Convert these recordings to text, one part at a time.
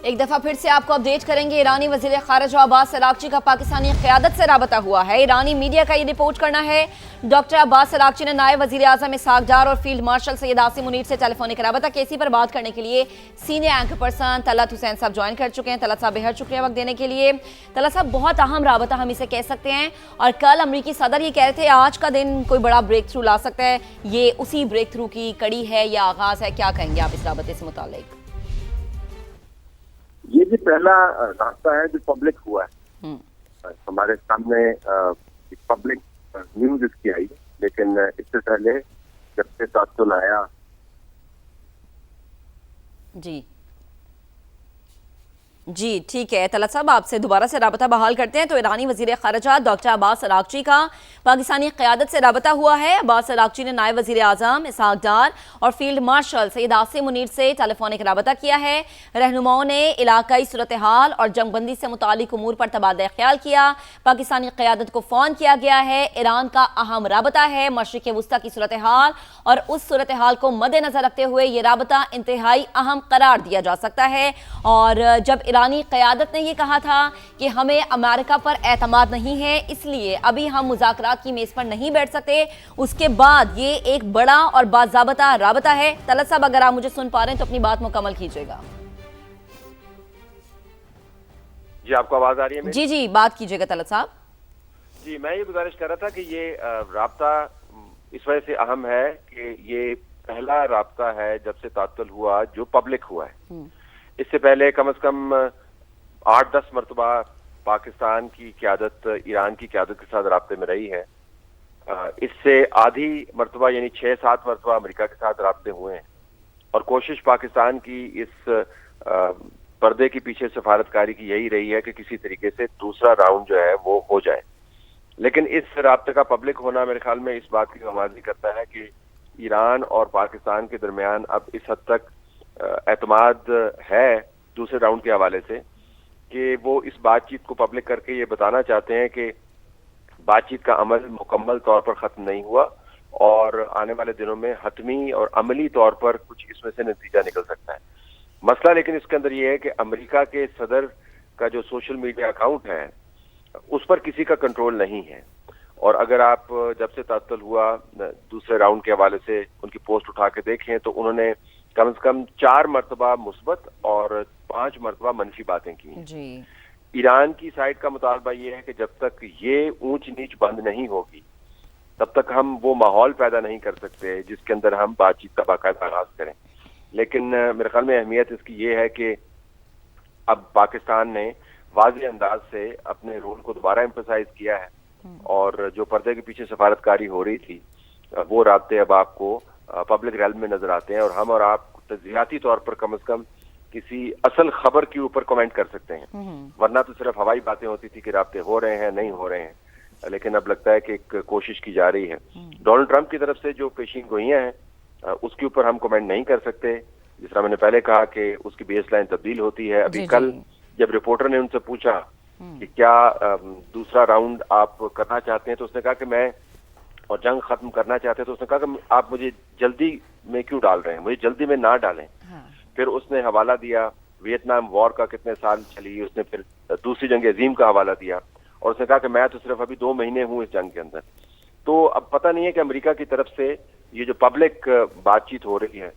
ایک دفعہ پھر سے آپ کو اپڈیٹ کریں گے۔ ایرانی وزیر خارجہ عباس اراغچی کا پاکستانی قیادت سے رابطہ ہوا ہے۔ ایرانی میڈیا کا یہ رپورٹ کرنا ہے ڈاکٹر عباس اراغچی نے نائب وزیر اعظم اسحاق ڈار اور فیلڈ مارشل سید عاصم منیر سے ٹیلی فونک رابطہ کیسی پر بات کرنے کے لیے سینئر اینکر پرسن طلعت حسین صاحب جوائن کر چکے ہیں۔ طلعت صاحب بہت شکریہ وقت دینے کے لیے۔ طلعت صاحب بہت اہم رابطہ ہم اسے کہہ سکتے ہیں، اور کل امریکی صدر یہ کہہ رہے تھے آج کا دن کوئی بڑا بریک تھرو لا سکتا ہے، یہ اسی بریک تھرو کی کڑی ہے یا آغاز ہے؟ کیا کہیں گے آپ اس رابطے سے متعلق؟ یہ بھی پہلا رابطہ ہے جو پبلک ہوا ہے۔ ہمارے سامنے پبلک نیوز اس کی آئی، لیکن اس سے پہلے جب سے تعطل آیا جی ٹھیک ہے طلعت صاحب، آپ سے دوبارہ سے رابطہ بحال کرتے ہیں۔ تو ایرانی وزیر خارجہ ڈاکٹر عباس اراغچی کا پاکستانی قیادت سے رابطہ ہوا ہے۔ عباس اراغچی نے نائب وزیر اعظم اسحاق ڈار اور فیلڈ مارشل سید عاصم منیر سے ٹیلی فونک رابطہ کیا ہے۔ رہنماؤں نے علاقائی صورتحال اور جنگ بندی سے متعلق امور پر تبادلہ خیال کیا۔ پاکستانی قیادت کو فون کیا گیا ہے۔ ایران کا اہم رابطہ ہے۔ مشرق وسطیٰ کی صورتحال اور اس صورتحال کو مد نظر رکھتے ہوئے یہ رابطہ انتہائی اہم قرار دیا جا سکتا ہے۔ اور جب ایرانی قیادت نے یہ کہا تھا کہ ہمیں امریکہ پر اعتماد نہیں ہے، اس لیے ابھی ہم مذاکرات کی میز پر نہیں بیٹھ سکتے، اس کے بعد یہ ایک بڑا اور باضابطہ رابطہ ہے۔ طلعت صاحب اگر آپ مجھے سن پا رہے ہیں تو اپنی بات مکمل کیجئے گا۔ جی آپ کو آواز آ رہی ہے؟ جی بات کیجئے گا طلعت صاحب۔ جی میں یہ گزارش کر رہا تھا کہ یہ رابطہ اس وجہ سے اہم ہے کہ یہ پہلا رابطہ ہے جب سے تعطل ہوا جو پبلک ہوا ہے۔ اس سے پہلے کم از کم 8-10 مرتبہ پاکستان کی قیادت ایران کی قیادت کے ساتھ رابطے میں رہی ہے۔ اس سے آدھی مرتبہ یعنی 6-7 مرتبہ امریکہ کے ساتھ رابطے ہوئے ہیں، اور کوشش پاکستان کی اس پردے کے پیچھے سفارتکاری کی یہی رہی ہے کہ کسی طریقے سے دوسرا راؤنڈ جو ہے وہ ہو جائے۔ لیکن اس رابطے کا پبلک ہونا میرے خیال میں اس بات کی نمائندگی کرتا ہے کہ ایران اور پاکستان کے درمیان اب اس حد تک اعتماد ہے دوسرے راؤنڈ کے حوالے سے کہ وہ اس بات چیت کو پبلک کر کے یہ بتانا چاہتے ہیں کہ بات چیت کا عمل مکمل طور پر ختم نہیں ہوا، اور آنے والے دنوں میں حتمی اور عملی طور پر کچھ اس میں سے نتیجہ نکل سکتا ہے۔ مسئلہ لیکن اس کے اندر یہ ہے کہ امریکہ کے صدر کا جو سوشل میڈیا اکاؤنٹ ہے اس پر کسی کا کنٹرول نہیں ہے، اور اگر آپ جب سے تعطل ہوا دوسرے راؤنڈ کے حوالے سے ان کی پوسٹ اٹھا کے دیکھیں تو انہوں نے کم از کم 4 مرتبہ مثبت اور 5 مرتبہ منفی باتیں کی ہیں۔ ایران کی سائڈ کا مطالبہ یہ ہے کہ جب تک یہ اونچ نیچ بند نہیں ہوگی تب تک ہم وہ ماحول پیدا نہیں کر سکتے جس کے اندر ہم بات چیت کا باقاعدہ آغاز کریں۔ لیکن میرے خیال میں اہمیت اس کی یہ ہے کہ اب پاکستان نے واضح انداز سے اپنے رول کو دوبارہ ایمفسائز کیا ہے، اور جو پردے کے پیچھے سفارتکاری ہو رہی تھی وہ رابطے اب آپ کو پبلک ریلم میں نظر آتے ہیں، اور ہم اور آپ تجزیاتی طور پر کم از کم کسی اصل خبر کے اوپر کمنٹ کر سکتے ہیں، ورنہ تو صرف ہوائی باتیں ہوتی تھی کہ رابطے ہو رہے ہیں نہیں ہو رہے ہیں۔ لیکن اب لگتا ہے کہ ایک کوشش کی جا رہی ہے۔ ڈونلڈ ٹرمپ کی طرف سے جو پیشین گوئیاں ہیں اس کے اوپر ہم کمنٹ نہیں کر سکتے، جس طرح میں نے پہلے کہا کہ اس کی بیس لائن تبدیل ہوتی ہے۔ ابھی کل جب رپورٹر نے ان سے پوچھا کہ کیا دوسرا راؤنڈ آپ کرنا چاہتے ہیں تو اس نے کہا کہ میں اور جنگ ختم کرنا چاہتے ہیں، تو اس نے کہا کہ آپ مجھے جلدی میں کیوں ڈال رہے ہیں، مجھے جلدی میں نہ ڈالیں۔ پھر اس نے حوالہ دیا ویتنام وار کا کتنے سال چلی، اس نے پھر دوسری جنگ عظیم کا حوالہ دیا، اور اس نے کہا کہ میں تو صرف ابھی 2 مہینے ہوں اس جنگ کے اندر۔ تو اب پتہ نہیں ہے کہ امریکہ کی طرف سے یہ جو پبلک بات چیت ہو رہی ہے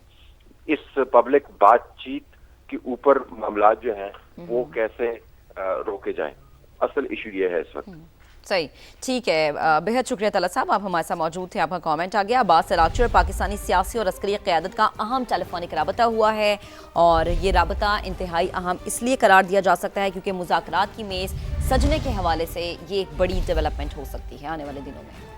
اس پبلک بات چیت کے اوپر معاملات جو ہیں وہ کیسے روکے جائیں۔ اصل ایشو یہ ہے اس وقت۔ صحیح ٹھیک ہے، بہت شکریہ طلعت صاحب، آپ ہمارے ساتھ موجود تھے، آپ کا کامنٹ آ گیا۔ عباس اراغچی اور پاکستانی سیاسی اور عسکری قیادت کا اہم ٹیلی فونک رابطہ ہوا ہے، اور یہ رابطہ انتہائی اہم اس لیے قرار دیا جا سکتا ہے کیونکہ مذاکرات کی میز سجنے کے حوالے سے یہ ایک بڑی ڈیولپمنٹ ہو سکتی ہے آنے والے دنوں میں۔